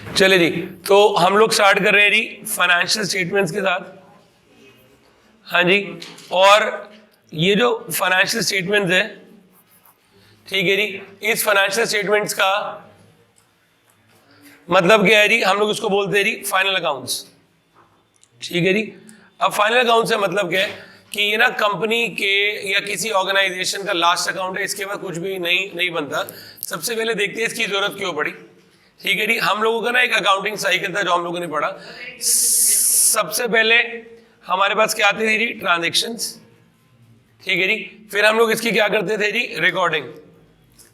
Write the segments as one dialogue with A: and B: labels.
A: चले जी, तो हम लोग स्टार्ट कर रहे हैं जी फाइनेंशियल स्टेटमेंट्स के साथ। हाँ जी, और ये जो फाइनेंशियल स्टेटमेंट्स है, ठीक है जी, इस फाइनेंशियल स्टेटमेंट्स का मतलब क्या है जी, हम लोग इसको बोलते हैं जी फाइनल अकाउंट्स। ठीक है जी, अब फाइनल अकाउंट्स से मतलब क्या है कि ये ना कंपनी के या किसी ऑर्गेनाइजेशन का लास्ट अकाउंट है, इसके बाद कुछ भी नहीं बनता। सबसे पहले देखते हैं इसकी जरूरत क्यों पड़ी। ठीक है जी, हम लोगों का ना एक अकाउंटिंग साइकिल था जो हम लोगों ने पढ़ा। सबसे पहले हमारे पास क्या आती थी जी, ट्रांजेक्शन्स। ठीक है जी, फिर हम लोग इसकी क्या करते थे जी, रिकॉर्डिंग।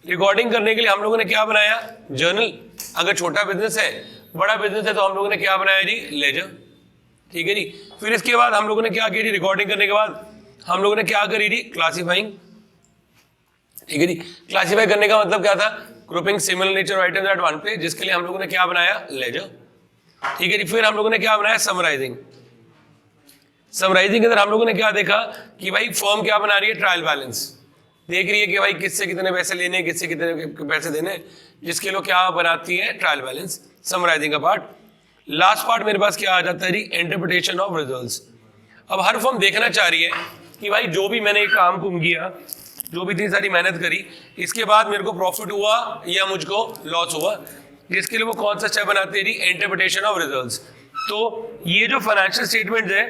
A: रिकॉर्डिंग करने के लिए हम लोगों ने क्या बनाया, जर्नल। अगर छोटा बिजनेस है, बड़ा बिजनेस है, तो हम लोगों ने क्या बनाया जी, लेजर। ठीक है जी, फिर इसके बाद हम लोगों ने क्या किया जी, रिकॉर्डिंग करने के बाद हम लोगों ने क्या करी जी, क्लासिफाइंग। ठीक है जी, क्लासिफाई करने का मतलब क्या था, grouping similar nature items eight one place, जिसके लिए हम लोगों ने क्या बनाया, लेजर। ठीक है जी, फिर हम लोगों ने क्या बनाया, समराइजिंग। समराइजिंग के अंदर हम लोगों ने क्या देखा कि भाई फर्म क्या बना रही है, ट्रायल बैलेंस देख रही है कि भाई किससे कितने पैसे लेने, किससे कितने पैसे देने, जिसके लिए क्या बनाती है, ट्रायल बैलेंस, समराइजिंग का पार्ट। लास्ट पार्ट मेरे पास क्या आ जाता है जी, इंटरप्रिटेशन ऑफ रिजल्ट्स। अब हर फर्म देखना चाह रही है कि भाई जो भी मैंने काम कुम किया, जो भी इतनी सारी मेहनत करी, इसके बाद मेरे को प्रॉफिट हुआ या मुझको लॉस हुआ, जिसके लिए वो कौन सा स्टेप बनाते हैं जी, इंटरप्रिटेशन ऑफ रिजल्ट्स। तो ये जो फाइनेंशियल स्टेटमेंट है,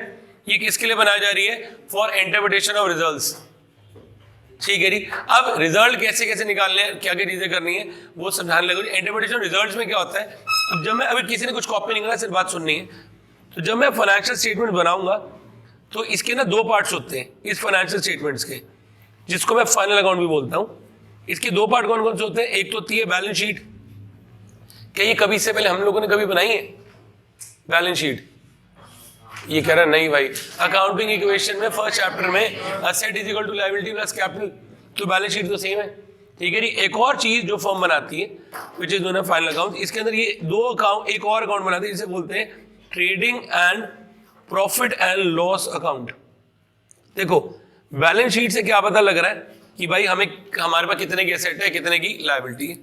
A: ये किसके लिए बनाई जा रही है, फॉर इंटरप्रिटेशन ऑफ रिजल्ट्स। ठीक है जी, अब रिजल्ट कैसे कैसे निकालने हैं, क्या क्या चीजें करनी है, वो समझाने लगे। इंटरप्रिटेशन रिजल्ट्स में क्या होता है, अब जब मैं, अभी किसी ने कुछ कॉपी निकाला, सिर्फ बात सुननी है, तो जब मैं फाइनेंशियल स्टेटमेंट बनाऊंगा तो इसके ना दो पार्ट्स होते हैं इस फाइनेंशियल स्टेटमेंट्स के, जिसको मैं फाइनल अकाउंट भी बोलता हूं। इसके दो पार्ट कौन कौन से होते हैं, एक तो होती है बैलेंस शीट। क्या ये कभी से पहले हम लोगों ने कभी बनाई है बैलेंस शीट? ये कह रहा नहीं भाई, अकाउंटिंग इक्वेशन में फर्स्ट चैप्टर में asset is equal to liability plus capital, तो बैलेंस शीट तो सेम है। ठीक है जी, एक और चीज जो फर्म बनाती है which is known as final account, इसके अंदर ये दो अकाउंट, एक और अकाउंट बनाती है जिसे बोलते हैं trading and profit and loss account. देखो बैलेंस शीट से क्या पता लग रहा है कि भाई हमें, हमारे पास कितने की एसेट है, कितने की लायबिलिटी है,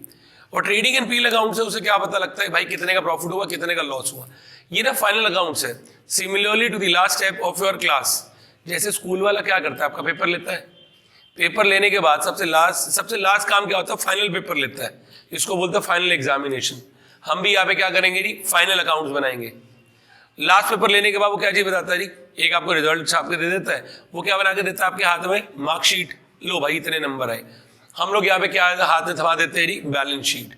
A: और ट्रेडिंग एंड पीएल अकाउंट से उसे क्या पता लगता है भाई कितने का प्रॉफिट हुआ, कितने का लॉस हुआ। ये ना फाइनल अकाउंट्स है। Similarly to the last step of your class, जैसे स्कूल वाला क्या करता है, आपका पेपर लेता है, पेपर लेने के बाद सबसे लास्ट काम क्या होता है, फाइनल पेपर लेता है, इसको बोलते हैं फाइनल एग्जामिनेशन। हम भी यहाँ पे क्या करेंगे जी, फाइनल अकाउंट्स बनाएंगे। लास्ट पेपर लेने के बाद वो क्या चीज बताता है जी, एक आपको रिजल्ट छाप के दे देता है, वो क्या बना के देता है आपके हाथ में, मार्कशीट, लो भाई इतने नंबर आए। हम लोग यहाँ पे क्या हाथ में थमा देते हैं जी, बैलेंस शीट,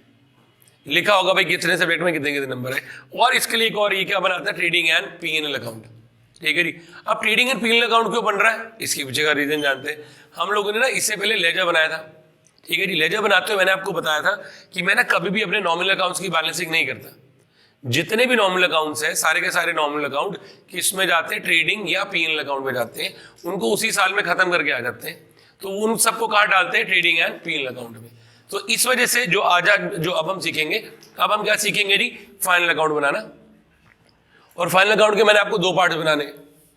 A: लिखा होगा भाई कितने सब्जेक्ट में कितने कितने नंबर है। और इसके लिए एक और ये क्या बनाता है, ट्रेडिंग एंड पीएनएल अकाउंट। ठीक है जी, अब ट्रेडिंग एंड पीएनएल अकाउंट क्यों बन रहा है, इसके पीछे का रीजन जानते हैं। हम लोगों ने ना इससे पहले लेजर बनाया था। ठीक है जी, लेजर बनाते हुए मैंने आपको बताया था कि मैं ना कभी भी अपने नॉमिनल अकाउंट्स की बैलेंसिंग नहीं करता। जितने भी नॉमिनल अकाउंट्स हैं, सारे के सारे नॉमिनल अकाउंट किस में जाते हैं, ट्रेडिंग या पीएनएल अकाउंट में जाते हैं, उनको उसी साल में खत्म करके आ जाते हैं, तो उन सबको कहाँ डालते हैं, ट्रेडिंग एंड पीएनएल अकाउंट में। तो इस वजह से जो अब हम सीखेंगे, अब हम क्या सीखेंगे जी, फाइनल अकाउंट बनाना। और फाइनल अकाउंट के मैंने आपको दो पार्ट बनाने,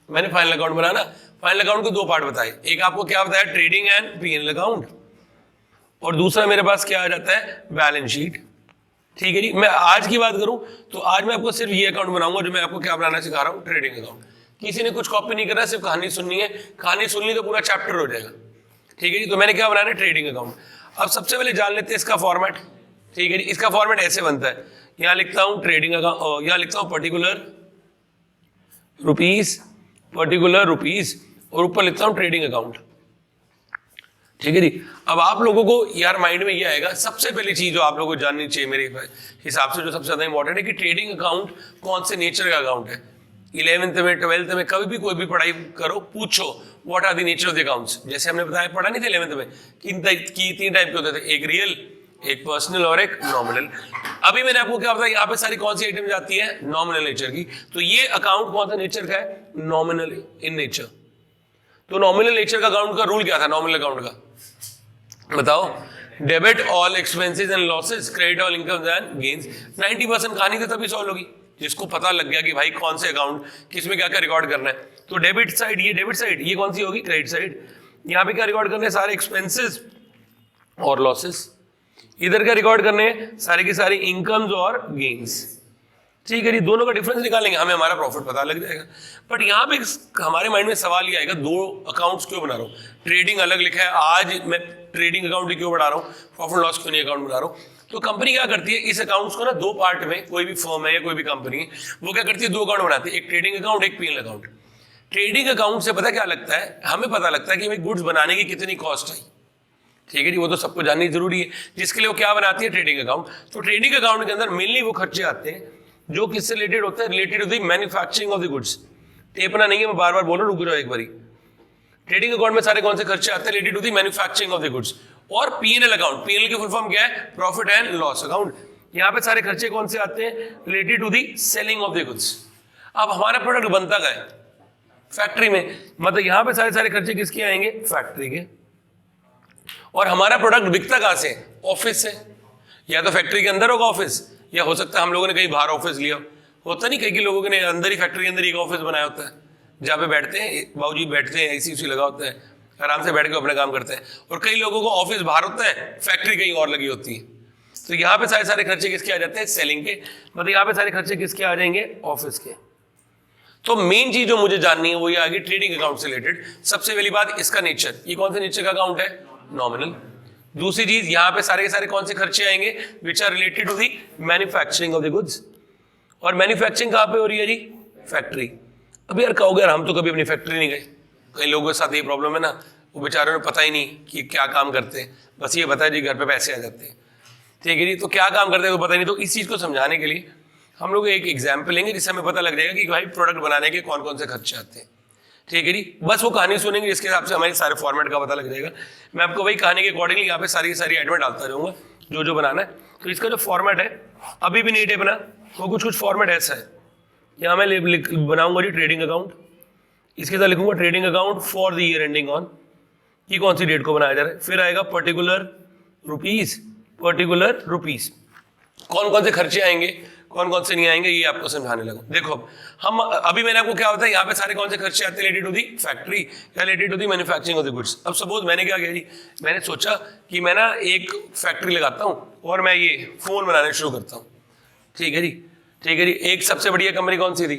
A: मैंने फाइनल अकाउंट बनाना, फाइनल अकाउंट के दो पार्ट बताए, एक आपको क्या बताया, ट्रेडिंग एंड पीएनएल अकाउंट, और दूसरा मेरे पास क्या आ जाता है, बैलेंस शीट। ठीक है जी, मैं आज की बात करूं तो आज मैं आपको सिर्फ ये अकाउंट बनाऊंगा जो मैं आपको क्या बनाना सिखा रहा हूं, ट्रेडिंग अकाउंट। किसी ने कुछ कॉपी नहीं करना, सिर्फ कहानी सुननी है, कहानी सुननी तो पूरा चैप्टर हो जाएगा। ठीक है जी, तो मैंने क्या बनाना है, ट्रेडिंग अकाउंट। अब सबसे पहले जान लेते हैं इसका फॉर्मेट। ठीक है जी, इसका फॉर्मेट ऐसे बनता है, यहां लिखता हूं ट्रेडिंग अकाउंट, यहां लिखता हूं पर्टिकुलर रुपीस, और ऊपर लिखता हूं ट्रेडिंग अकाउंट। ठीक है जी, अब आप लोगों को यार माइंड में ये आएगा, सबसे पहली चीज जो आप लोगों को जाननी चाहिए मेरे हिसाब से, जो सबसे ज्यादा इंपॉर्टेंट है कि ट्रेडिंग अकाउंट कौन से नेचर का अकाउंट है। 11th में 12th में कभी भी कोई भी पढ़ाई करो, पूछो what are the nature of the accounts. जैसे हमने बताया, पढ़ा नहीं थे 11th में तीन टाइप के होते थे, एक रियल, एक पर्सनल और एक नॉमिनल। अभी मैंने आपको क्या बताया, यहाँ पे सारी कौन सी आइटम जाती है, नॉमिनल नेचर की। तो ये अकाउंट कौन सा नेचर का है, नॉमिनल इन नेचर। तो नॉमिनल नेचर का अकाउंट का रूल क्या था, नॉमिनल अकाउंट का बताओ, debit all expenses and losses, credit all incomes and gains. 90% कहानी तो तभी सॉल्व होगी जिसको पता लग गया कि भाई कौन से अकाउंट किस में क्या क्या रिकॉर्ड करना है। तो डेबिट साइड, ये डेबिट साइड, ये कौन सी होगी, क्रेडिट साइड। यहाँ पे क्या रिकॉर्ड करने हैं, सारे एक्सपेंसेस और लॉसेस। इधर क्या रिकॉर्ड करने हैं, सारे के सारे इनकम्स और गेन्स। ठीक है जी, दोनों का डिफरेंस निकालेंगे, हमें हमारा प्रॉफिट पता लग जाएगा। बट यहाँ पे हमारे माइंड में सवाल ये आएगा, दो अकाउंट्स क्यों बना रहा हूँ? ट्रेडिंग अलग लिखा है, आज मैं ट्रेडिंग अकाउंट ही क्यों बना रहा हूँ, प्रॉफिट लॉस क्यों नहीं अकाउंट बना रहा हूँ? तो कंपनी क्या करती है, इस अकाउंट्स को ना दो पार्ट में, कोई भी फर्म है या कोई भी कंपनी है, वो क्या करती है, दो अकाउंट बनाती है, एक ट्रेडिंग अकाउंट, एक पीएल अकाउंट। ट्रेडिंग अकाउंट से पता क्या लगता है, हमें पता लगता है कि भाई गुड्स बनाने की कितनी कॉस्ट आई। ठीक है जी, वो तो सबको जाननी जरूरी है, जिसके लिए वो क्या बनाती है, ट्रेडिंग अकाउंट। तो ट्रेडिंग अकाउंट के अंदर मेनली वो खर्चे आते हैं जो किससे रिलेटेड होता है, related to the manufacturing of the goods. टेपना नहीं है, मैं बार बार बोल रहा हूं, रुक जाओ एक बारी। ट्रेडिंग अकाउंट में सारे कौन से खर्चे आते हैं, related to the manufacturing of the goods. और पीएनएल अकाउंट, पीएनएल की फुल फॉर्म क्या है, प्रॉफिट एंड लॉस अकाउंट। यहाँ पे सारे खर्चे कौन से आते हैं, related to the selling of the goods. अब हमारा प्रोडक्ट बनता क्या है, फैक्ट्री में, मतलब यहाँ पे सारे खर्चे किसके आएंगे, फैक्ट्री के। और हमारा प्रोडक्ट बिकता कहां से, ऑफिस से। या तो फैक्ट्री के अंदर होगा ऑफिस, या हो सकता है हम लोगों ने कहीं बाहर ऑफिस लिया होता, नहीं कई लोगों ने अंदर ही फैक्ट्री के अंदर एक ऑफिस बनाया होता है, जहाँ पे बैठते हैं बाबूजी, बैठते हैं, एसी उसी लगा होता है, आराम से बैठ के अपना काम करते हैं। और कई लोगों को ऑफिस बाहर होता है, फैक्ट्री कहीं और लगी होती है। तो यहाँ पे सारे खर्चे किसके आ जाते हैं, सेलिंग के, मतलब यहाँ पे सारे खर्चे किसके आ जाएंगे, ऑफिस के। तो मेन चीज जो मुझे जाननी है वो ये आगे ट्रेडिंग अकाउंट से रिलेटेड। सबसे पहली बात, इसका नेचर, ये कौन से नेचर का अकाउंट है, नॉमिनल। दूसरी चीज, यहाँ पे सारे के सारे कौन से खर्चे आएंगे, which are related to the manufacturing of the goods. और मैन्युफैक्चरिंग कहाँ पे हो रही है जी, फैक्ट्री। अब यार कहोगे यार हम तो कभी अपनी फैक्ट्री नहीं गए। कई लोगों के साथ ये प्रॉब्लम है ना, वो बेचारों को पता ही नहीं कि क्या काम करते हैं, बस ये पता है जी घर पे पैसे आ जाते हैं। ठीक है जी, तो क्या काम करते हैं तो पता नहीं। तो इस चीज को समझाने के लिए हम लोग एक एग्जाम्पल लेंगे, जिससे हमें पता लग जाएगा कि भाई प्रोडक्ट बनाने के कौन कौन से खर्चे आते हैं। ठीक है जी, बस वो कहानी सुनेंगे, जिसके हिसाब से हमारे सारे फॉर्मेट का पता लग जाएगा। मैं आपको वही कहानी के अकॉर्डिंगली यहाँ पे सारी आइटम डालता रहूँगा जो जो बनाना है। तो इसका जो फॉर्मेट है अभी भी नहीं टेपना, वो कुछ फॉर्मेट ऐसा है। यहाँ मैं बनाऊंगा जी ट्रेडिंग अकाउंट, इसके साथ लिखूंगा trading account for the year ending on, ये कौन सी डेट को बनाया जा रहा है। फिर आएगा पर्टिकुलर रुपीस, कौन कौन से खर्चे आएंगे, कौन कौन से नहीं आएंगे, ये आपको समझाने लगा। देखो हम अभी मैंने आपको क्या बताया, यहाँ पे सारे कौन से खर्चे आते हैं रिलेटेड टू दी फैक्ट्री या related to the manufacturing of the goods. अब सपोज मैंने क्या किया जी, मैंने सोचा कि मैं ना एक फैक्ट्री लगाता हूँ और मैं ये फोन बनाने शुरू करता हूँ। ठीक है जी, एक सबसे बढ़िया कंपनी कौन सी थी,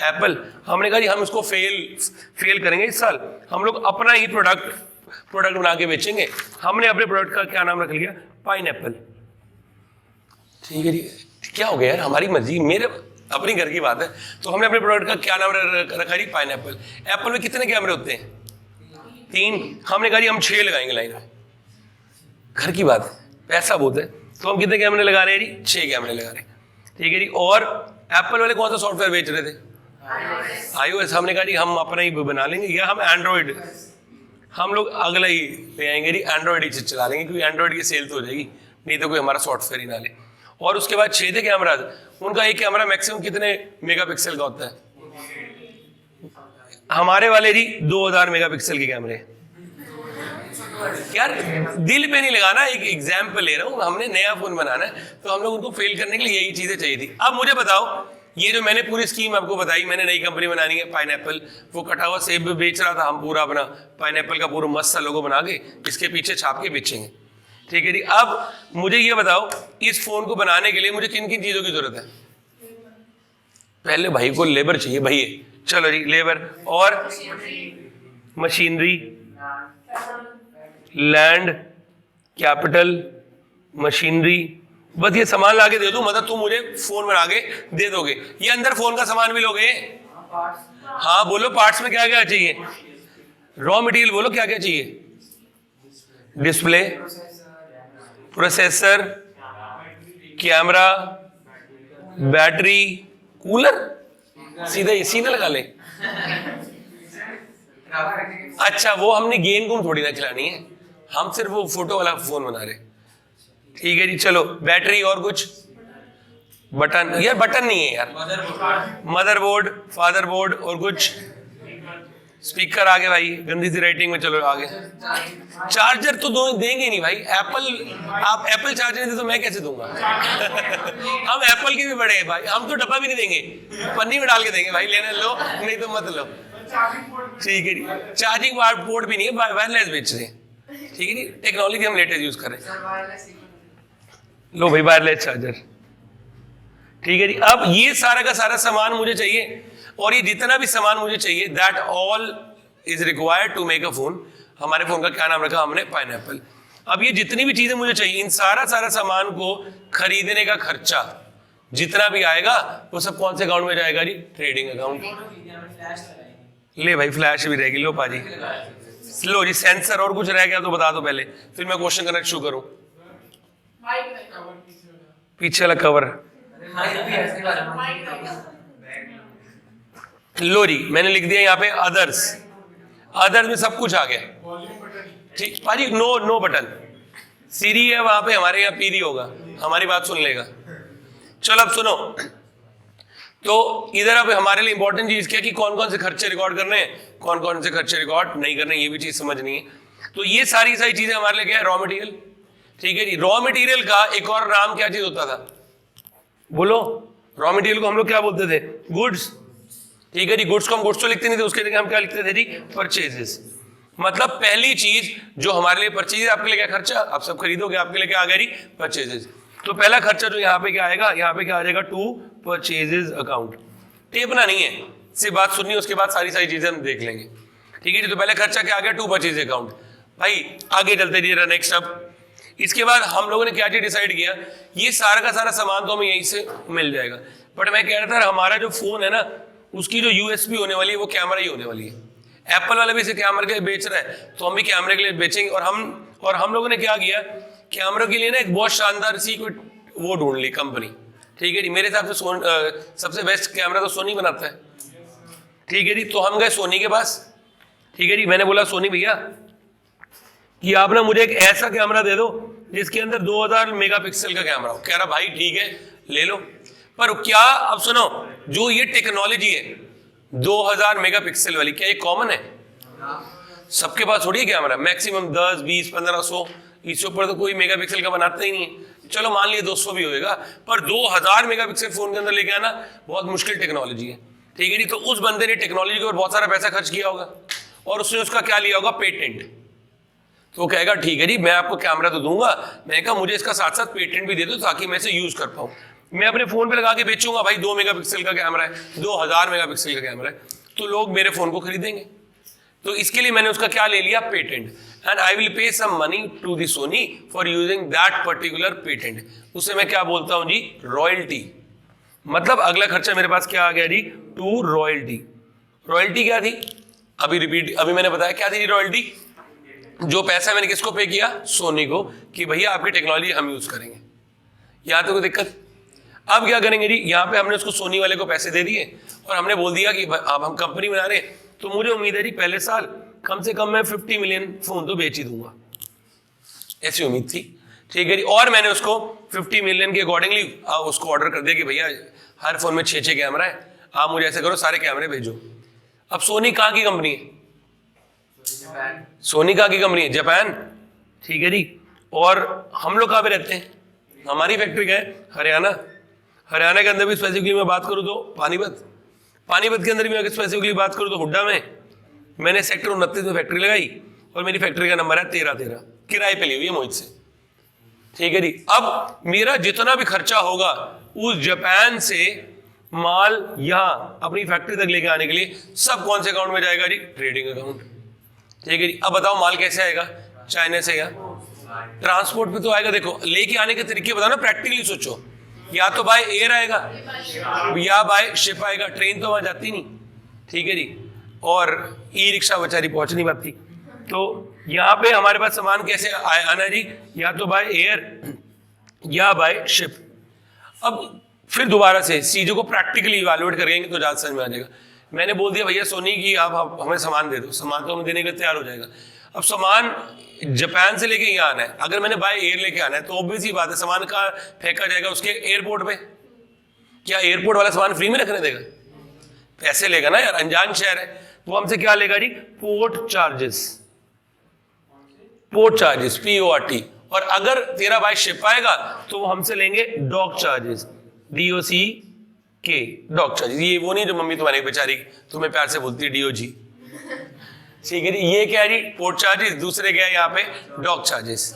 A: एप्पल। हमने कहा जी हम इसको फेल करेंगे इस साल, हम लोग अपना ही प्रोडक्ट बना के बेचेंगे। हमने अपने प्रोडक्ट का क्या नाम रख लिया, पाइनएप्पल। ठीक है जी, क्या हो गया यार, हमारी मर्जी, मेरे अपनी घर की बात है। तो हमने अपने प्रोडक्ट का क्या नाम रखा जी, पाइनएप्पल। एप्पल में कितने कैमरे होते हैं, 3। हमने कहा जी हम 6 लगाएंगे लाइन में। घर की बात है, पैसा बहुत है, तो हम कितने कैमरे लगा रहे हैं जी, 6 कैमरे लगा रहे हैं। ठीक है जी, और एप्पल वाले कौन सा सॉफ्टवेयर बेच रहे थे, iOS। हमने कहा जी हम अपना ही बना लेंगे, या हम एंड्रॉइड, हम लोग अगला ही ले आएंगे जी, एंड्रॉइड ही चला लेंगे, क्योंकि एंड्रॉइड की सेल तो हो जाएगी, नहीं तो कोई हमारा सॉफ्टवेयर ही ना ले। और उसके बाद 6 थे कैमरा, उनका एक कैमरा मैक्सिमम कितने मेगापिक्सल का होता है, हमारे वाले जी 2000 मेगापिक्सल के कैमरे। यार दिल पे नहीं लगाना, एक एग्जाम्पल ले रहा हूँ, हमने नया फोन बनाना है, तो हम लोग उनको फेल करने के लिए यही चीजें चाहिए थी। अब मुझे बताओ, ये जो मैंने पूरी स्कीम आपको बताई, मैंने नई कंपनी बनानी है पाइनएप्पल, वो कटा हुआ सेब भी बेच रहा था, हम पूरा अपना पाइनएप्पल का पूरा मस्त सा लोगो बना के इसके पीछे छाप के बेचेंगे। ठीक है जी, अब मुझे ये बताओ इस फोन को बनाने के लिए मुझे किन किन चीजों की जरूरत है। पहले भाई को लेबर चाहिए, भैया चलो जी लेबर, और मशीनरी, लैंड, कैपिटल, मशीनरी, बस ये सामान लाके दे दूं, मतलब तुम मुझे फोन बना के दे दोगे। ये अंदर फोन का सामान भी लोगे, हाँ बोलो पार्ट्स में क्या क्या चाहिए, रॉ मटेरियल बोलो क्या क्या चाहिए, display, processor, camera, battery, cooler, सीधा एसी ना लगा ले। अच्छा वो हमने गेम गुम थोड़ी ना खिलानी है, हम सिर्फ वो फोटो वाला फोन बना रहे। ठीक है जी, चलो बैटरी और कुछ, बटन, यार बटन नहीं है यार, मदरबोर्ड, फादरबोर्ड और कुछ, स्पीकर आगे भाई गंदी सी राइटिंग में, चलो आगे चार्जर तो देंगे नहीं भाई, आप एप्पल चार्जर दे तो मैं कैसे दूंगा हम एप्पल के भी बड़े हैं भाई, हम तो डब्बा भी नहीं देंगे, पन्नी में डाल के देंगे भाई, लेने लो नहीं तो मत लो। ठीक है जी, चार्जिंग पोर्ट भी नहीं है, वायरलेस बेच रहे हैं। ठीक है जी, टेक्नोलॉजी हम लेटेस्ट यूज कर रहे हैं, लो भाई वायरलेस चार्जर। ठीक है जी। अब ये सारा का सारा सामान मुझे चाहिए, और ये जितना भी सामान मुझे चाहिए, that all is required to make a phone. हमारे फोन का क्या नाम रखा हमने? पाइनएप्पल। अब ये जितनी भी चीजें मुझे चाहिए, इन सारा सामान को खरीदने का खर्चा जितना भी आएगा वो सब कौन से अकाउंट में जाएगा जी? Trading account. ले भाई फ्लैश भी रहेगी, लो पाजी, लो जी। सेंसर और कुछ रह गया तो बता दो पहले, फिर मैं क्वेश्चन करना शुरू करूं। पीछे वाला कवर, लो जी मैंने लिख दिया यहाँ पे अदर्स। अदर्स में सब कुछ आ गया, ठीक पाजी। नो बटन, सीरी है वहां पे, हमारे यहाँ पीरी होगा, हमारी बात सुन लेगा। चलो अब सुनो, तो इधर अब हमारे लिए इंपॉर्टेंट चीज क्या कि कौन कौन से खर्चे रिकॉर्ड करने हैं, कौन कौन से खर्चे रिकॉर्ड नहीं करने, ये भी चीज समझनी है। तो ये सारी चीजें हमारे लिए क्या है? Raw material. ठीक है जी। रॉ मटेरियल का एक और नाम क्या चीज होता था? बोलो। रॉ मटेरियल को हम लोग क्या बोलते थे? गुड्स। ठीक है जी। गुड्स को हम गुड्स तो लिखते नहीं थे, उसके जगह हम क्या लिखते थे जी? परचेजेस। मतलब पहली चीज जो हमारे लिए परचेज, आपके लिए क्या खर्चा? आप सब खरीदोगे, आपके लिए क्या आ गया जी? परचेजेस। तो पहला खर्चा जो यहाँ पे क्या आएगा? यहाँ पे क्या आ जाएगा? To purchases account. टेपना नहीं है, सिर्फ बात सुननी है, उसके बाद सारी चीजें हम देख लेंगे। ठीक है जी। तो पहले खर्चा क्या आ गया? To purchase account. भाई आगे चलते जाइए नेक्स्ट। अब इसके बाद हम लोगों ने क्या चीज डिसाइड किया? ये सारा का सारा सामान तो हमें यहीं से मिल जाएगा, बट मैं कह रहा था हमारा जो फोन है ना, उसकी जो यूएसपी होने वाली है वो कैमरा ही होने वाली है। एप्पल वाला भी इसे कैमरे के लिए बेच रहा है, तो हम भी कैमरे के लिए बेचेंगे। और हम लोगों ने क्या किया? कैमरों के लिए ना एक बहुत शानदार सी कोई वो ढूंढ ली कंपनी। ठीक है जी। मेरे हिसाब से सबसे बेस्ट कैमरा तो सोनी बनाता है। ठीक है जी। तो हम गए सोनी के पास। ठीक है जी। मैंने बोला सोनी भैया कि आप ना मुझे एक ऐसा कैमरा दे दो जिसके अंदर 2000 मेगापिक्सल का कैमरा हो। कह रहा भाई ठीक है ले लो, पर क्या, अब सुनो, जो ये टेक्नोलॉजी है 2000 मेगापिक्सल वाली, क्या ये कॉमन है? सबके पास थोड़ी कैमरा। मैक्सिमम 10, 20, 15, 100, इससे ऊपर तो कोई मेगापिक्सल का बनाता ही नहीं है। चलो मान लिया 200 भी होएगा, पर 2000 मेगापिक्सल फोन के अंदर लेके आना बहुत मुश्किल टेक्नोलॉजी है। ठीक है जी। तो उस बंदे ने टेक्नोलॉजी के ऊपर बहुत सारा पैसा खर्च किया होगा, और उसने उसका क्या लिया होगा? पेटेंट। तो वो कहेगा ठीक है जी मैं आपको कैमरा तो दूंगा, मैंने कहा मुझे इसका साथ साथ पेटेंट भी दे दो ताकि मैं इसे यूज कर पाऊं। मैं अपने फोन पे लगा के बेचूंगा, भाई 2 मेगापिक्सल का कैमरा है, 2000 मेगापिक्सल का कैमरा है, तो लोग मेरे फोन को खरीदेंगे। तो इसके लिए मैंने उसका क्या ले लिया? Patent. And I will pay some money to the Sony for using that particular patent. उसे मैं क्या बोलता हूं जी? रॉयल्टी। मतलब अगला खर्चा मेरे पास क्या आ गया जी? To royalty. रॉयल्टी क्या थी? अभी मैंने बताया क्या थी रॉयल्टी? जो पैसा मैंने किसको पे किया? सोनी को, कि भैया आपकी टेक्नोलॉजी हम यूज करेंगे। यहां तो कोई दिक्कत? अब क्या करेंगे जी? यहाँ पे हमने उसको सोनी वाले को पैसे दे दिए और हमने बोल दिया कि अब हम कंपनी बना रहे हैं, तो मुझे उम्मीद है जी पहले साल कम से कम मैं 50 मिलियन फोन तो बेच ही दूंगा, ऐसी उम्मीद थी। ठीक है जी। और मैंने उसको 50 मिलियन के अकॉर्डिंगली उसको ऑर्डर कर दिया कि भैया हर फोन में 6 कैमरा है, आप मुझे ऐसे करो सारे कैमरे भेजो। अब सोनी कहाँ की कंपनी है? सोनी कहाँ की कंपनी है? जापान। ठीक है जी। और हम लोग कहाँ पे रहते हैं? हमारी फैक्ट्री क्या है? हरियाणा। हरियाणा के अंदर भी स्पेसिफिकली मैं बात करूं तो पानीपत। पानीपत के अंदर भी अगर स्पेसिफिकली बात करूं तो हुड्डा में मैंने सेक्टर 29 में फैक्ट्री लगाई, और मेरी फैक्ट्री का नंबर है 1313, किराए पे ली हुई है मोहित से। ठीक है जी। अब मेरा जितना भी खर्चा होगा उस जापान से माल यहाँ अपनी फैक्ट्री तक लेके आने के लिए सब कौन से अकाउंट में जाएगा जी? Trading account. ठीक है जी। अब बताओ माल कैसे आएगा? चाइना से या ट्रांसपोर्ट पे तो आएगा। देखो लेके आने के तरीके बताओ ना, प्रैक्टिकली सोचो। या तो बाय एयर आएगा या बाय शिप आएगा, ट्रेन तो वहां जाती नहीं। ठीक है जी। और ई रिक्शा बेचारी पहुंच नहीं पाती। तो यहाँ पे हमारे पास सामान कैसे आना जी? या तो बाय एयर या बाय शिप। अब फिर दोबारा से चीजों को प्रैक्टिकली इवैल्यूएट करेंगे तो ज्यादा समझ में आ जाएगा। मैंने बोल दिया भैया सोनी की आप हमें सामान दे दो, सामान तो हमें देने के लिए तैयार हो जाएगा। अब सामान जापान से लेके यहाँ आना है, अगर मैंने बाय एयर लेके आना है तो ऑब्वियस ही बात है सामान का फेंका जाएगा उसके एयरपोर्ट पे। क्या एयरपोर्ट वाला सामान फ्री में रखने देगा? पैसे लेगा ना यार, अनजान शहर है। वो हमसे क्या लेगा जी? Port charges. Port charges PORT। और अगर तेरा बाय शिप आएगा तो वो हमसे लेंगे dock charges, DOCK, dock charges. ये वो नहीं जो मम्मी तुम्हारी बेचारी तुम्हें प्यार से बोलती है DOG। ठीक है जी। ये क्या है जी? Port charges. दूसरे क्या है यहाँ पे? Dock charges.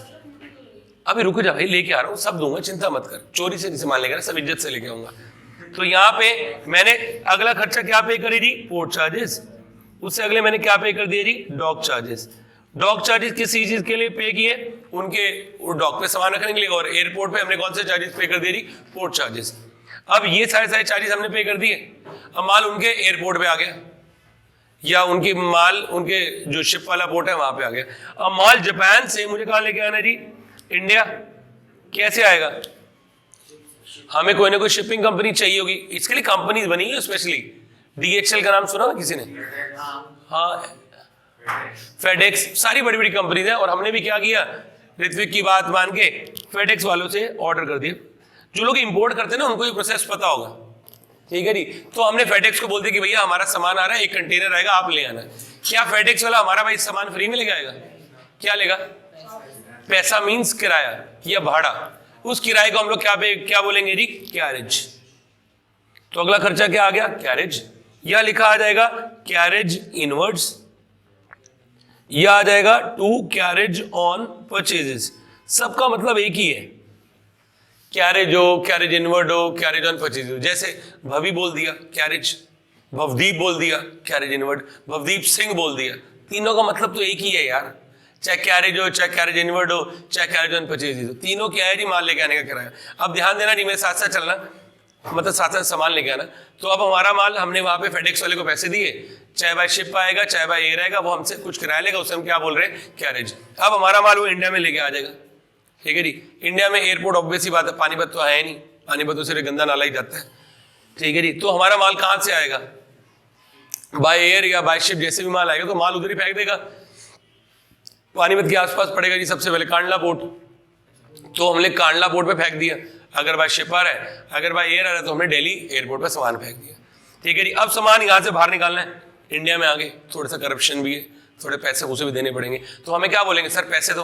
A: अभी रुको जा भाई, लेके आ रहा हूँ, सब दूंगा, चिंता मत कर। चोरी से नहीं सामान लेकर, सब इज्जत से लेके आऊंगा। तो यहाँ पे मैंने अगला खर्चा क्या पे करी थी, पोर्ट चार्जेस। उससे अगले मैंने क्या पे कर दिए जी, डॉक चार्जेस। डॉक चार्जेस किसी चीज के लिए पे किए, उनके डॉक पे सामान रखने के लिए, और एयरपोर्ट पे हमने कौन से चार्जेस पे कर दिए जी, पोर्ट चार्जेस। अब ये सारे चार्जेस हमने पे कर दिए। अब माल उनके एयरपोर्ट पे आ गया, या उनकी माल उनके जो शिप वाला पोर्ट है वहां पे आ गया। अब माल जापान से मुझे कहां लेके आना जी, इंडिया। कैसे आएगा, हमें कोई ना कोई शिपिंग कंपनी चाहिए होगी, इसके लिए कंपनीज बनी है स्पेशली। DHL का नाम सुना ना किसी ने, हाँ, फेडेक्स, सारी बड़ी बड़ी कंपनीज है। और हमने भी क्या किया, ऋत्विक की बात मान के फेडेक्स वालों से ऑर्डर कर दिया। जो लोग इंपोर्ट करते हैं ना उनको ये प्रोसेस पता होगा, ठीक है जी। तो हमने फेडेक्स को बोल दिया कि भैया हमारा सामान आ रहा है, एक कंटेनर आएगा, आप ले आना। क्या फेडेक्स वाला हमारा भाई सामान फ्री में लेके आएगा, क्या लेगा, पैसा मींस किराया या भाड़ा। उस किराए को हम लोग क्या बोलेंगे जी, कैरेज। तो अगला खर्चा क्या आ गया, कैरेज। या लिखा आ जाएगा कैरेज इनवर्ड्स, या आ जाएगा टू कैरेज ऑन परचेजेस। सबका मतलब एक ही है, कैरेज हो, कैरेज इनवर्ड हो, कैरेज ऑन परचेज हो। जैसे भवी बोल दिया कैरेज, भवदीप बोल दिया कैरेज इनवर्ड, भवदीप सिंह बोल दिया। तीनों का मतलब तो एक ही है यार, चाहे कैरेज हो, चाहे कैरेज इनवर्ड हो, चाहे कैरेज ऑन परचेज हो, तीनों क्या है जी, माल लेके आने का किराया। अब ध्यान देना जी, मेरे साथ साथ चलना, मतलब साथ साथ सामान लेके आना। तो अब हमारा माल हमने वहां पे फेडेक्स वाले को पैसे दिए, चाहे बाय शिप आएगा चाहे बाय एयर आएगा, वो हमसे कुछ किराया लेगा, उसे हम क्या बोल रहे हैं, कैरेज। अब हमारा माल वो इंडिया में लेके आ जाएगा, ठीक है जी। इंडिया में एयरपोर्ट ऑब्वियस ही बात है, पानीपत तो है नहीं, पानीपत तो सिर्फ गंदा नाला ही जाता है, ठीक है जी। तो हमारा माल कहां से आएगा, बाय एयर या बाय शिप, जैसे भी माल आएगा तो माल उधर ही फेंक देगा। पानीपत के आसपास पड़ेगा जी सबसे पहले कांडला पोर्ट, तो हमने कांडला पोर्ट पे फेंक दिया अगर बाय शिप आ रहा है। अगर बाय एयर आ रहा है तो हमने दिल्ली एयरपोर्ट पे सामान फेंक दिया, ठीक है जी। अब सामान यहाँ से बाहर निकालना है, इंडिया में आगे थोड़ा सा करप्शन भी है, थोड़े पैसे उसे भी देने पड़ेंगे। तो हमें क्या बोलेंगे, सर पैसे दो,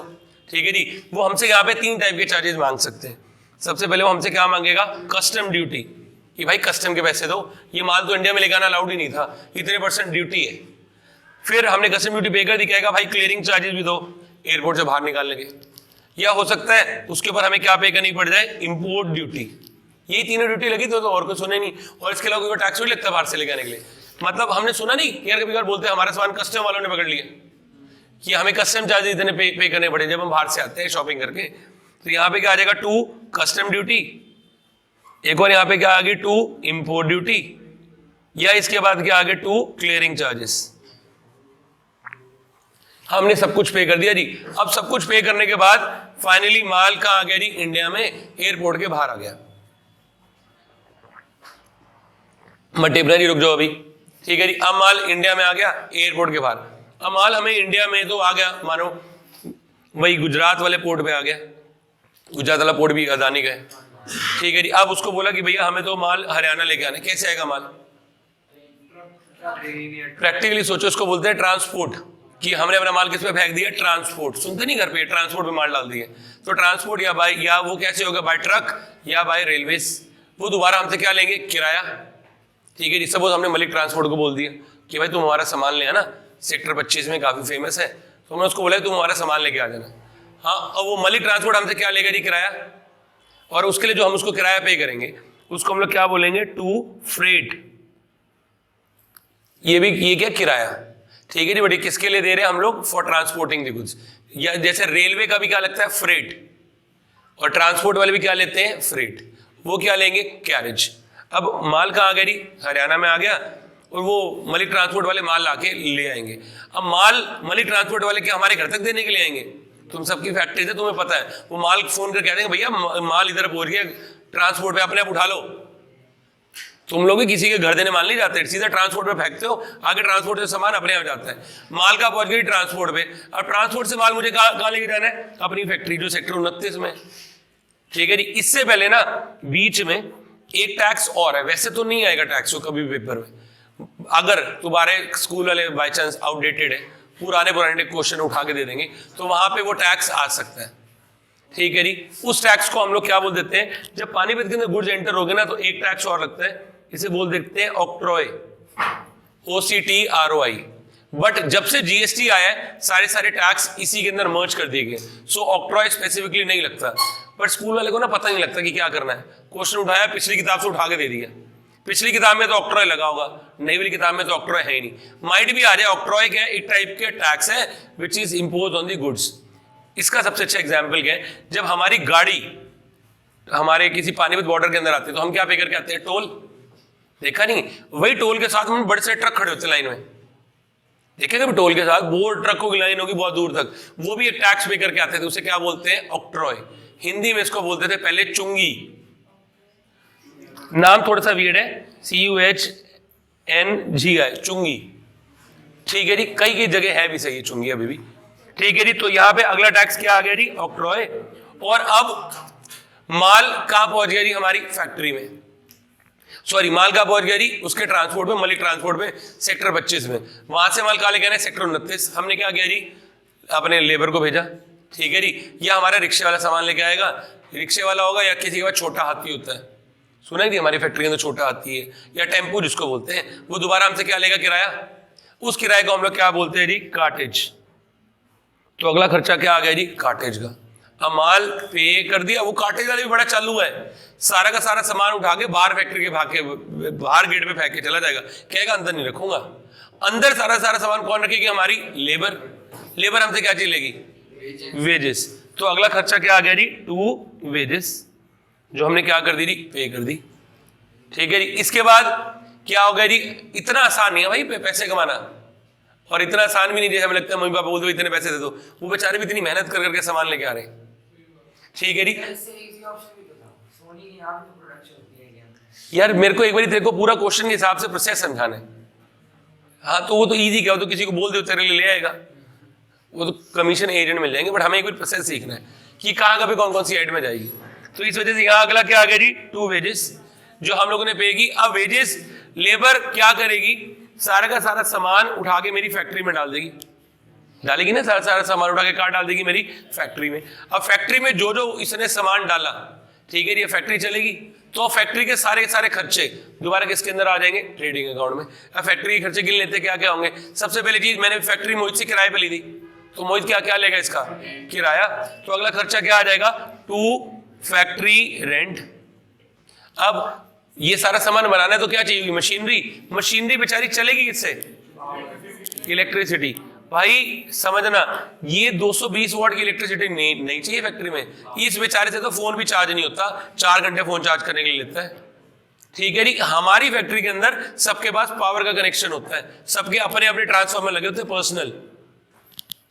A: ठीक है जी। वो हमसे यहाँ पे 3 टाइप के चार्जेस मांग सकते हैं। सबसे पहले वो हमसे क्या मांगेगा, कस्टम ड्यूटी, कि भाई कस्टम के पैसे दो, ये माल तो इंडिया में लेकर आना अलाउड ही नहीं था, इतने % ड्यूटी है। फिर हमने कस्टम ड्यूटी पे कर दी, कहेगा भाई क्लियरिंग चार्जेस भी दो एयरपोर्ट से बाहर निकालने के। या हो सकता है उसके ऊपर हमें क्या पे करनी पड़ जाए, इंपोर्ट ड्यूटी। यही तीनों ड्यूटी लगी तो और कुछ सुने नहीं, और इसके अलावा कोई टैक्स भी लगता है बाहर से लेकर आने के लिए। मतलब हमने सुना नहीं यार, कभी बार बोलते हैं हमारा सामान कस्टम वालों ने पकड़ लिया, कि हमें कस्टम चार्जेस इतने पे करने पड़े जब हम बाहर से आते हैं शॉपिंग करके। तो यहाँ पे क्या आ जाएगा, 2 कस्टम ड्यूटी, एक और यहाँ पे क्या आ गई 2 इंपोर्ट ड्यूटी, या इसके बाद क्या आ गया 2 क्लियरिंग चार्जेस। हमने सब कुछ पे कर दिया जी। अब सब कुछ पे करने के बाद फाइनली माल कहां आ गया जी, इंडिया में एयरपोर्ट के बाहर आ गया। मैं टेम्पररी रुक जाओ अभी, ठीक है जी। अब माल इंडिया में आ गया एयरपोर्ट के बाहर। अब माल हमें इंडिया में तो आ गया, मानो वही गुजरात वाले पोर्ट पे आ गया, गुजरात वाला पोर्ट भी अदानी का है, ठीक है जी। अब उसको बोला कि भैया हमें तो माल हरियाणा लेके आना है। कैसे आएगा माल, प्रैक्टिकली सोचो, उसको बोलते हैं ट्रांसपोर्ट, कि हमने अपना माल किस पे फेंक दिया, ट्रांसपोर्ट। सुनते नहीं घर पे, ट्रांसपोर्ट में माल डाल दिए। तो ट्रांसपोर्ट या बाय, या वो कैसे होगा, बाय ट्रक या बाय रेलवेज। वो दोबारा हमसे क्या लेंगे, किराया, ठीक है जी। सपोज हमने मलिक ट्रांसपोर्ट को बोल दिया कि भाई तुम हमारा सामान ले आना, सेक्टर 25 में काफी फेमस है, तो हमने उसको बोला तुम हमारा सामान लेके आ जाना। हाँ, अब वो मलिक ट्रांसपोर्ट हमसे क्या लेगा जी, किराया। और उसके लिए जो हम उसको किराया पे करेंगे उसको हम लोग क्या बोलेंगे, 2 फ्रेट। ये क्या, किराया, ठीक है जी। बट किसके लिए दे रहे हैं हम लोग, फॉर ट्रांसपोर्टिंग द गुड्स। या जैसे रेलवे का भी क्या लगता है, फ्रेट, और ट्रांसपोर्ट वाले भी क्या लेते हैं, फ्रेट। वो क्या लेंगे, कैरेज। अब माल कहाँ आ गया जी, हरियाणा में आ गया, और वो मलिक ट्रांसपोर्ट वाले माल लाके ले आएंगे। अब माल मलिक ट्रांसपोर्ट वाले क्या हमारे घर तक देने के लिए आएंगे, तुम सबकी फैक्ट्री है, तुम्हें पता है। वो माल फोन कर कह देंगे भैया माल इधर पहुंच गया, ट्रांसपोर्ट पे अपने आप उठा लो। तुम लोग भी किसी के घर देने माल नहीं जाते, सीधा ट्रांसपोर्ट पे फेंकते हो, आगे ट्रांसपोर्ट से सामान अपने आप जाता है। माल का पहुंच गई ट्रांसपोर्ट पे, अब ट्रांसपोर्ट से माल मुझे कहाँ लेके जाना है, अपनी फैक्ट्री जो सेक्टर 29 में, ठीक है जी। इससे पहले ना बीच में एक टैक्स और है, वैसे तो नहीं आएगा टैक्स कभी पेपर में, अगर तुम्हारे स्कूल वाले बाई चांस आउटडेटेड है, पुराने क्वेश्चन उठा के दे देंगे, तो वहां पे वो टैक्स आ सकता है, ठीक है जी। उस टैक्स को हम लोग क्या बोल देते हैं, जब पानीपत के अंदर गुड्स एंटर हो गए ना, तो एक टैक्स और लगता है, इसे बोल देते हैं ऑक्ट्रॉय, OCTROI। बट जब से GST आया है सारे टैक्स इसी के अंदर मर्ज कर दिए गए, सो ऑक्ट्रॉय स्पेसिफिकली नहीं लगता। बट स्कूल वाले को ना पता नहीं लगता कि क्या करना है, क्वेश्चन उठाया पिछली किताब से उठा के दे दिया, पिछली किताब में तो ऑक्ट्रॉय लगा होगा, नई वाली किताब में तो ऑक्ट्रॉय है ही नहीं, माइट भी आ जाए। ऑक्ट्रॉय क्या है? एक टाइप के टैक्स है which is impose on the goods. इसका सबसे अच्छा एग्जाम्पल क्या है? जब हमारी गाड़ी हमारे किसी पानीपत बॉर्डर के अंदर आती है तो हम क्या पे करके आते हैं? टोल। देखा नहीं? वही टोल के साथ हम बड़े से ट्रक खड़े होते हैं लाइन में, देखेगा भी टोल के साथ वो ट्रकों की लाइन होगी बहुत दूर तक, वो भी एक टैक्स पे करके आते थे, उसे क्या बोलते हैं? ऑक्ट्रॉय। हिंदी में इसको बोलते थे पहले चुंगी। नाम थोड़ा सा वियर्ड है, CUHNGI, चुंगी। ठीक है जी, कई कई जगह है भी सही है चुंगी अभी भी। ठीक है जी, तो यहां पे अगला टैक्स क्या आ गया जी? ऑक्ट्रॉय। और अब माल कहां पहुंच गया जी? हमारी फैक्ट्री में। सॉरी, माल कहां पहुंच गया जी? उसके ट्रांसपोर्ट में, मलिक ट्रांसपोर्ट में, सेक्टर 25 में। वहां से माल कहां लेके आना है? सेक्टर 29। हमने क्या किया जी? अपने लेबर को भेजा। ठीक है जी, या हमारा रिक्शे वाला सामान लेके आएगा, रिक्शे वाला होगा या किसी के पास छोटा हाथी होता है, सुना है हमारी फैक्ट्री में तो छोटा हाथी है, या टेम्पो जिसको बोलते हैं, वो दोबारा हमसे क्या लेगा? किराया। उस किराए को हम लोग क्या बोलते हैं जी? कार्टेज। तो अगला खर्चा क्या आ गया जी? कार्टेज का। अब माल पे कर दिया, वो कार्टेज वाले भी बड़ा चालू है, सारा का सारा सामान उठा के बाहर फैक्ट्री के बाहर गेट पे फेंक के चला जाएगा, कहेगा अंदर नहीं रखूंगा। अंदर सारा सारा सामान कौन रखेगी? हमारी लेबर। लेबर हमसे क्या चीज लेगी? वेजेस। तो अगला खर्चा क्या आ गया जी? टू वेजेस, जो हमने क्या कर दी जी? पे कर दी। ठीक है जी, इसके बाद क्या हो गया जी? इतना आसान नहीं है भाई पैसे कमाना, और इतना आसान भी नहीं जैसे हमें लगता है मम्मी पापा बोल दो इतने पैसे दे दो, वो बेचारे भी इतनी मेहनत कर करके सामान लेके आ रहे हैं। ठीक है जी यार, मेरे को एक बार तेरे को पूरा क्वेश्चन के हिसाब से प्रोसेस समझाना है। हाँ तो वो तो इजी क्या हो, तो किसी को बोल दो तेरे लिए ले आएगा, वो तो कमीशन एजेंट मिल जाएंगे, बट हमें एक बार प्रोसेस सीखना है कि कहाँ कभी कौन कौन सी एड में जाएगी। तो इस वजह से यहाँ अगला क्या आ गया जी? टू वेजेस, जो हम लोगों ने पे की। अब वेजेस लेबर क्या करेगी? सारा का सारा सामान उठा के मेरी फैक्ट्री में डाल देगी, डालेगी ना, सारा सारा सामान उठा के कहाँ डाल देगी? मेरी फैक्ट्री में। अब फैक्ट्री में जो जो इसने सामान डाला, ठीक है, ये फैक्ट्री चलेगी, तो फैक्ट्री के सारे सारे खर्चे दोबारा किसके अंदर आ जाएंगे? ट्रेडिंग अकाउंट में। अब फैक्ट्री के खर्चे गिन लेते क्या क्या होंगे। सबसे पहली चीज, मैंने फैक्ट्री मोहित से किराए पे ली थी, तो मोहित क्या क्या लेगा? इसका किराया। तो अगला खर्चा क्या आ जाएगा? To factory rent. अब ये सारा सामान बनाना है तो क्या चाहिए? मशीनरी। मशीनरी बेचारी चलेगी किससे? इलेक्ट्रिसिटी। भाई समझना, ये 220 वाट की इलेक्ट्रिसिटी नहीं चाहिए फैक्ट्री में। इस बेचारे से तो फोन भी चार्ज नहीं होता, 4 घंटे फोन चार्ज करने के लिए लेता है। ठीक है जी, हमारी फैक्ट्री के अंदर सबके पास पावर का कनेक्शन होता है, सबके अपने अपने ट्रांसफार्मर लगे होते हैं पर्सनल।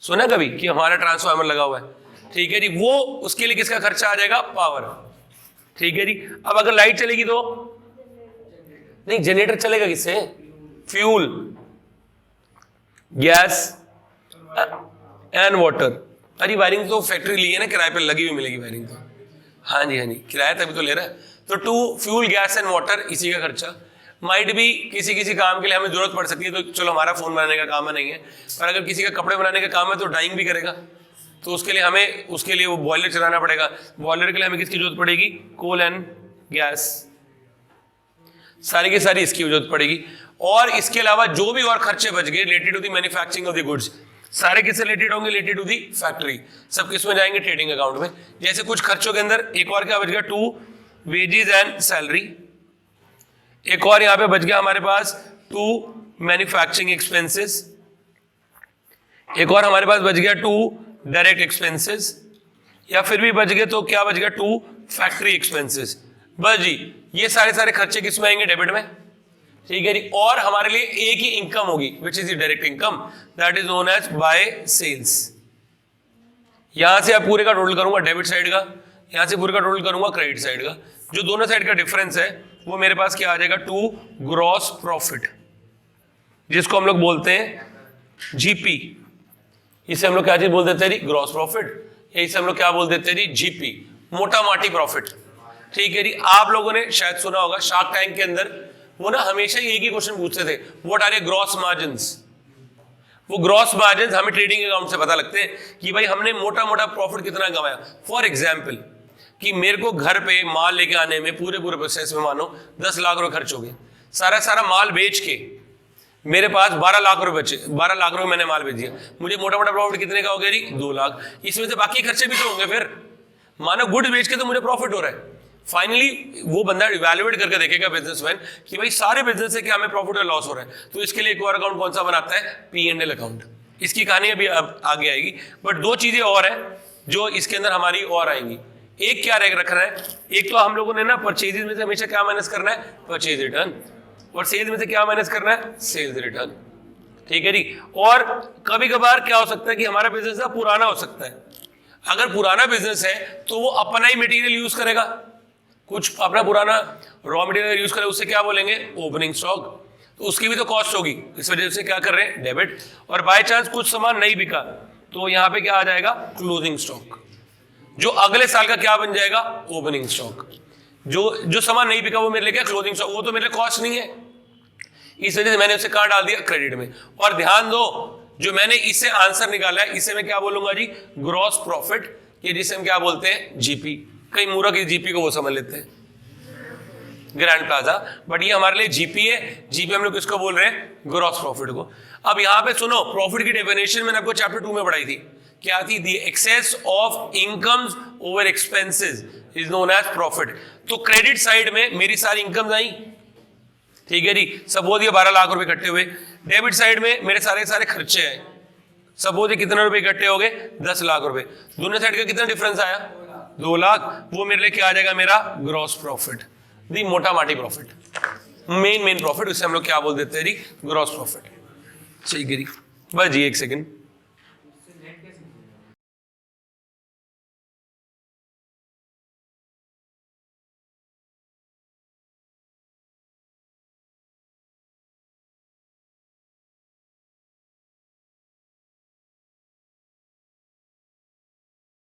A: सुना कभी कि हमारा ट्रांसफार्मर लगा हुआ है? ठीक है जी, वो उसके लिए किसका खर्चा आ जाएगा? पावर। ठीक है जी, अब अगर लाइट चलेगी तो नहीं, जनरेटर चलेगा किससे? Fuel, gas and water. अरे वायरिंग तो फैक्ट्री ली है ना, किराए पे लगी हुई मिलेगी वायरिंग तो। हाँ जी हाँ जी, किराया तभी तो ले रहा है। तो to fuel gas and water, इसी का खर्चा। माइट भी किसी किसी काम के लिए हमें जरूरत पड़ सकती है, तो चलो हमारा फोन बनाने का काम है नहीं है, पर अगर किसी का कपड़े बनाने का काम है तो डाइंग भी करेगा, तो उसके लिए हमें वो बॉयलर चलाना पड़ेगा। बॉयलर के लिए हमें किसकी जरूरत पड़ेगी? कोल एंड गैस, सारी की सारी इसकी जरूरत पड़ेगी। और इसके अलावा जो भी और खर्चे बच गए related to the manufacturing of the goods, सारे किससे रिलेटेड होंगे? Related to the factory. सब किस में जाएंगे? ट्रेडिंग अकाउंट में। जैसे कुछ खर्चों के अंदर एक और क्या बच गया? To wages and salary. एक और यहां पे बच गया हमारे पास टू मैन्युफैक्चरिंग एक्सपेंसेस। एक और हमारे पास बच गया टू डायरेक्ट एक्सपेंसेस, या फिर भी बच गए तो क्या बच गया? To factory expenses. बस जी, ये सारे सारे खर्चे किसमें आएंगे? डेबिट में। ठीक है जी, और हमारे लिए एक ही इनकम होगी which is the direct income, that is known as by sales. यहां से आप पूरे का टोटल करूंगा डेबिट साइड का, यहां से पूरे का टोटल करूंगा क्रेडिट साइड का। जो दोनों साइड का डिफरेंस है वो मेरे पास क्या आ जाएगा? टू ग्रॉस प्रॉफिट, जिसको हम लोग बोलते हैं जीपी। इसे हम लोग क्या चीज बोल देते हैं? Gross profit. इसे हम लोग क्या बोल देते हैं जी? जीपी, मोटा माटी प्रॉफिट। ठीक है जी, आप लोगों ने शायद सुना होगा शार्क टैंक के अंदर वो ना हमेशा एक ही क्वेश्चन पूछते थे, what are your gross margins. वो ग्रॉस मार्जिन्स हमें ट्रेडिंग अकाउंट से पता लगते हैं कि भाई हमने मोटा मोटा प्रॉफिट कितना कमाया। फॉर एग्जाम्पल कि मेरे को घर पे माल लेके आने में पूरे प्रोसेस में मानो 10 लाख रुपए खर्च हो गए, सारा सारा माल बेच के मेरे पास 12 लाख रुपए बचे, 12 लाख रुपए मैंने माल बेच दिया, मुझे मोटा मोटा प्रॉफिट कितने का हो गया जी? 2 लाख। इसमें से बाकी खर्चे भी तो होंगे। फिर मानो गुड्स बेच के तो मुझे प्रॉफिट हो रहा है, फाइनली वो बंदा इवैल्यूएट करके देखेगा बिजनेसमैन कि भाई सारे बिजनेस से क्या हमें प्रॉफिट और लॉस हो रहा है, तो इसके लिए एक और अकाउंट कौन सा बनाता है, P&L अकाउंट। इसकी कहानी अभी अब आगे आएगी, बट दो चीजें और है जो इसके अंदर हमारी और आएंगी। एक क्या रखना है, एक तो हम लोगों ने ना परचेजेस में से हमेशा क्या माइनस करना है, परचेज रिटर्न, और सेल्स में से क्या माइनस करना है, सेल्स रिटर्न। ठीक है जी। और कभी कभार क्या हो सकता है कि हमारा बिजनेस ना पुराना हो सकता है, अगर पुराना बिजनेस है तो वो अपना ही मटेरियल यूज करेगा, कुछ अपना पुराना रॉ मटेरियल यूज करे, उससे क्या बोलेंगे, ओपनिंग स्टॉक, तो उसकी भी तो कॉस्ट होगी, इस वजह से क्या कर रहे हैं, डेबिट। और बाय चांस कुछ सामान नहीं बिका तो यहाँ पे क्या आ जाएगा, क्लोजिंग स्टॉक, जो अगले साल का क्या बन जाएगा, ओपनिंग स्टॉक। जो सामान नहीं बिका वो मेरे लिए क्या, क्लोजिंग स्टॉक, वो तो मेरे लिए कॉस्ट नहीं है, इस वजह से मैंने उसे कहां डाल दिया, क्रेडिट में। और ध्यान दो, जो मैंने इससे आंसर निकाला है इसे मैं क्या बोलूंगा जी, ग्रॉस प्रॉफिट, ये जिसे हम क्या बोलते हैं, जीपी। कई मूर्ख इस जीपी को वो समझ लेते हैं, ग्रैंड प्लाजा, बट ये हमारे लिए जीपी है। जीपी हम लोग किसको बोल रहे हैं, ग्रॉस प्रॉफिट को। अब यहां पे सुनो, प्रॉफिट की डेफिनेशन मैंने आपको चैप्टर 2 में पढ़ाई थी, क्या थी, the excess of incomes over expenses is known as profit. तो क्रेडिट साइड में मेरी सारी इनकम्स आई, ठीक है जी, सपोज ये 12 लाख रुपए इकट्ठे हुए। डेबिट साइड में मेरे सारे खर्चे हैं, सपोज ये कितने रुपए इकट्ठे हो गए, 10 लाख रुपए। दोनों साइड का कितना डिफरेंस आया, 2 लाख, वो मेरे लिए क्या आ जाएगा, मेरा ग्रॉस प्रॉफिट, दी मोटा माटी प्रॉफिट, मेन प्रॉफिट, उसे हम लोग क्या बोल देते हैं जी, ग्रॉस प्रॉफिट। ठीक है जी, बस जी एक सेकेंड।